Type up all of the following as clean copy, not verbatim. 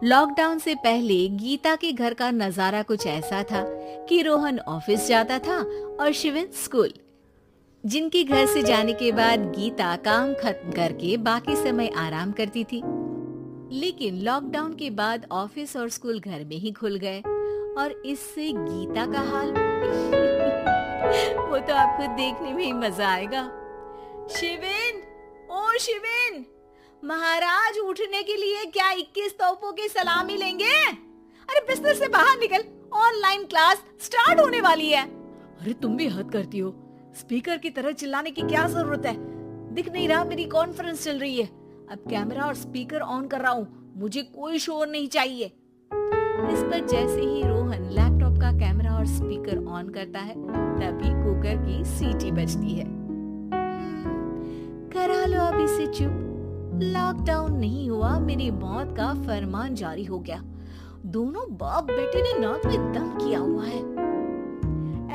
Lockdown से पहले गीता के घर का नजारा कुछ ऐसा था कि रोहन ऑफिस जाता था और शिविन स्कूल। जिनके घर से जाने के बाद गीता काम खत्म करके बाकी समय आराम करती थी। लेकिन लॉकडाउन के बाद ऑफिस और स्कूल घर में ही खुल गए और इससे गीता का हाल वो तो आपको देखने में ही मजा आएगा। शिविन, ओ शिविन, महाराज उठने के लिए क्या 21 तोपों की सलामी लेंगे? अरे बिस्तर से बाहर निकल, ऑनलाइन क्लास स्टार्ट होने वाली है। अरे तुम भी हद करती हो, स्पीकर की तरह चिल्लाने की क्या जरूरत है? दिख नहीं रहा मेरी कॉन्फ्रेंस चल रही है। अब कैमरा और स्पीकर ऑन कर रहा हूँ, मुझे कोई शोर नहीं चाहिए। इस पर जैसे ही रोहन लैपटॉप का कैमरा और स्पीकर ऑन करता है तभी कुकर की सीटी बजती है। करा लो अब इसे चुप, लॉकडाउन नहीं हुआ, मेरी मौत का फरमान जारी हो गया। दोनों बाप बेटे ने नाक में दम किया हुआ है।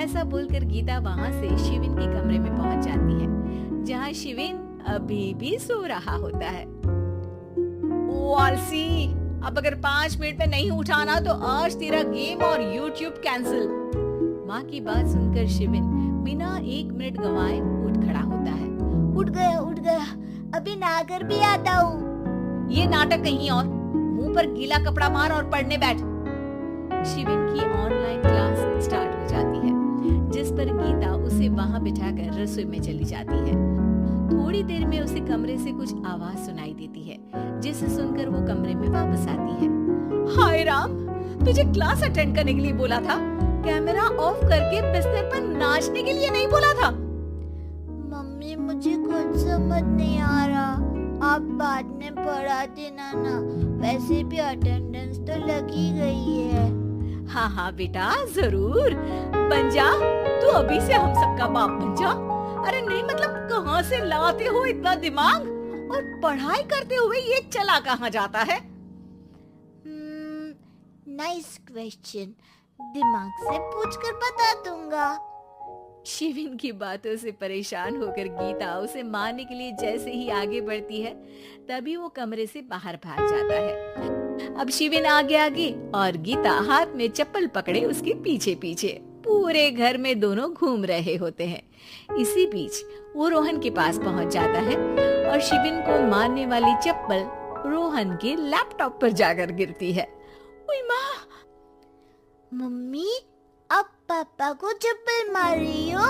ऐसा बोलकर गीता वहां से शिविन के कमरे में पहुंच जाती है, जहां शिविन अभी भी सो रहा होता है। ओ आलसी, अब अगर 5 मिनट में नहीं उठाना तो आज तेरा गेम और यूट्यूब कैंसिल। माँ की बात सुनकर शिविन बिना 1 मिनट गंवाए उठ खड़ा होता है। उठ गया, अभी नहाकर भी आता हूँ। ये नाटक कहीं और, मुंह पर गीला कपड़ा मार और पढ़ने बैठ। शिविन की ऑनलाइन क्लास स्टार्ट हो जाती है, जिस पर गीता उसे वहां बिठाकर रसोई में चली जाती है। थोड़ी देर में उसे कमरे से कुछ आवाज सुनाई देती है, जिसे सुनकर वो कमरे में वापस आती है। हाय राम, तुझे क्लास अटेंड करने के लिए बोला था, कैमरा ऑफ करके बिस्तर पर नाचने के लिए नहीं बोला था। मम्मी मुझे कुछ समझ नहीं आ रहा, आप बाद में पढ़ा देना ना, वैसे भी अटेंडेंस तो लगी गई है। हाँ बेटा, जरूर बन जा, तू अभी से हम सबका बाप बन जा। अरे नहीं मतलब कहाँ से लाते हो इतना दिमाग, और पढ़ाई करते हुए ये चला कहाँ जाता है? नाइस क्वेश्चन, दिमाग से पूछकर बता दूंगा। शिविन की बातों से परेशान होकर गीता उसे मारने के लिए जैसे ही आगे बढ़ती है तभी वो कमरे से बाहर भाग जाता है। अब शिविन आगे और गीता हाथ में चप्पल पकड़े उसके पीछे पीछे पूरे घर में दोनों घूम रहे होते हैं। इसी बीच वो रोहन के पास पहुंच जाता है और शिविन को मारने वाली चप्पल रोहन के लैपटॉप पर जाकर गिरती है। ओए माँ! मम्मी, अब पापा को चप्पल मार रही हो?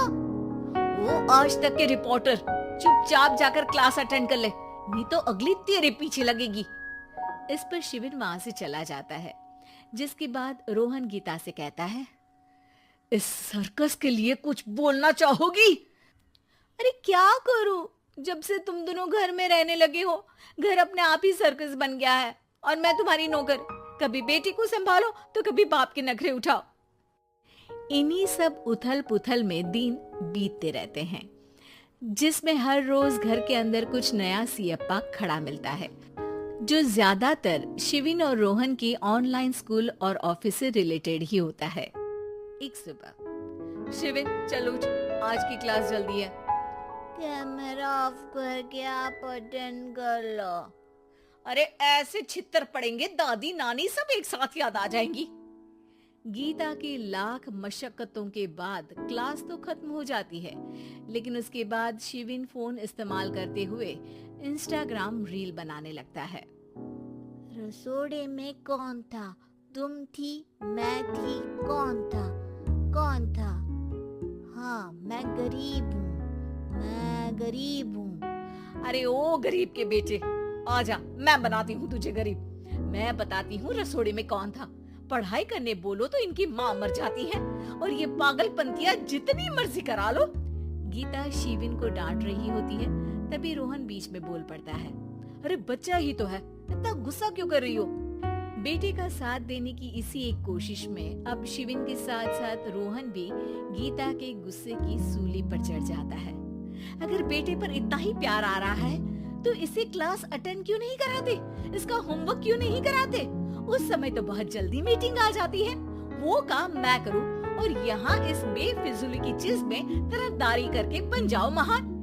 वो आज तक के रिपोर्टर, चुपचाप जाकर क्लास अटेंड कर ले, नहीं तो अगली तेरे पीछे लगेगी। इस पर शिविन वहां से चला जाता है, जिसके बाद रोहन गीता से कहता है, इस सर्कस के लिए कुछ बोलना चाहोगी? अरे क्या करूं, जब से तुम दोनों घर में रहने लगे हो, घर अपने आप ही सर्कस बन गया है और मैं तुम्हारी नौकर, कभी बेटी को संभालो तो कभी बाप के नखरे उठाओ। इन्हीं सब उथल पुथल में दिन बीतते रहते हैं, जिसमें हर रोज घर के अंदर कुछ नया सियप्पा खड़ा मिलता है, जो ज्यादातर शिविन और रोहन के ऑनलाइन स्कूल और ऑफिस से रिलेटेड ही होता है। एक सुबह, शिविन चलो उठ, आज की क्लास जल्दी है। कैमरा ऑफ करके आप अटेंड कर लो। अरे ऐसे छित्तर पड़ेंगे, दादी नानी सब एक साथ याद आ जाएंगी। गीता की लाख मशक्कतों के बाद क्लास तो खत्म हो जाती है, लेकिन उसके बाद शिविन फोन इस्तेमाल करते हुए इंस्टाग्राम रील बनाने लगता है। रसोड़े में कौन था? तुम थी, मैं थी, कौन था? कौन था? हाँ, मैं गरीब हूँ। अरे ओ गरीब के बेटे, आजा, मैं बनाती हूँ तुझे गरीब। मैं बताती हूँ रसोड़े में कौन था। पढ़ाई करने बोलो तो इनकी माँ मर जाती है, और ये पागलपंतियाँ जितनी मर्जी करा लो। गीता शिविन को डांट रही होती है, तभी रोहन बीच में बोल पड़ता है, अरे बच्चा ही तो है, इतना गुस्सा क्यों कर रही हो? बेटे का साथ देने की इसी एक कोशिश में अब शिविन के साथ साथ रोहन भी गीता के गुस्से की सूली पर चढ़ जाता है। अगर बेटे पर इतना ही प्यार आ रहा है तो इसे क्लास अटेंड क्यों नहीं कराते? इसका होमवर्क क्यों नहीं कराते? उस समय तो बहुत जल्दी मीटिंग आ जाती है, वो काम मैं करूं और यहाँ इस बेफिजूल की चीज में तरफदारी करके बन जाओ महान।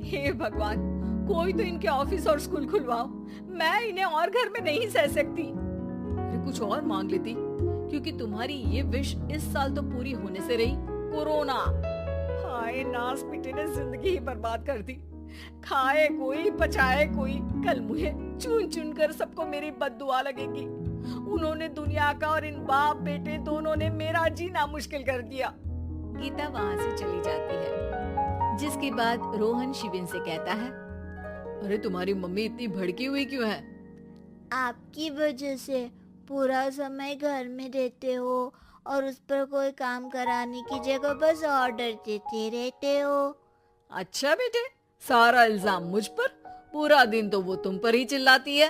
हे भगवान, कोई तो इनके ऑफिस और स्कूल खुलवाओ, मैं इन्हें और घर में नहीं सह सकती। अरे कुछ और मांग लेती, क्योंकि तुम्हारी ये विश इस साल तो पूरी होने से रही, कोरोना। हाय, नास पिटे ने जिंदगी ही बर्बाद कर दी। खाए कोई पचाए कोई, कल मुझे चुन चुन कर सबको मेरी बद्दुआ लगेगी। उन्होंने दुनिया का और इन बाप बेटे दोनों ने मेरा जीना मुश्किल कर दिया। गीता वहाँ से चली जाती है, जिसके बाद रोहन शिविन से कहता है, अरे तुम्हारी मम्मी इतनी भड़की हुई क्यों है? आपकी वजह से पूरा समय घर में रहते हो और उस पर कोई काम कराने की जगह बस ऑर्डर देते रहते हो। अच्छा बेटे, सारा इल्जाम मुझ पर? पूरा दिन तो वो तुम पर ही चिल्लाती है।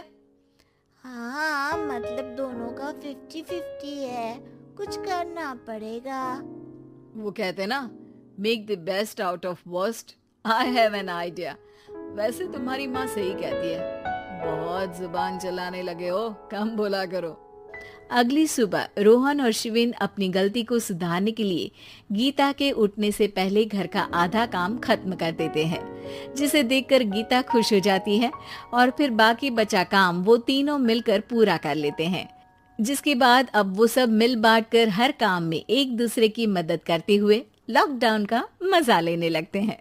हाँ, मतलब दोनों का 50-50 है, कुछ करना पड़ेगा। वो कहते ना, make the best out of worst. I have an idea. वैसे तुम्हारी माँ सही कहती है, बहुत जुबान चलाने लगे हो, कम बोला करो। अगली सुबह रोहन और शिविन अपनी गलती को सुधारने के लिए गीता के उठने से पहले घर का आधा काम खत्म कर देते हैं, जिसे देखकर गीता खुश हो जाती है और फिर बाकी बचा काम वो तीनों मिलकर पूरा कर लेते हैं। जिसके बाद अब वो सब मिल बांट कर हर काम में एक दूसरे की मदद करते हुए लॉकडाउन का मजा लेने लगते हैं।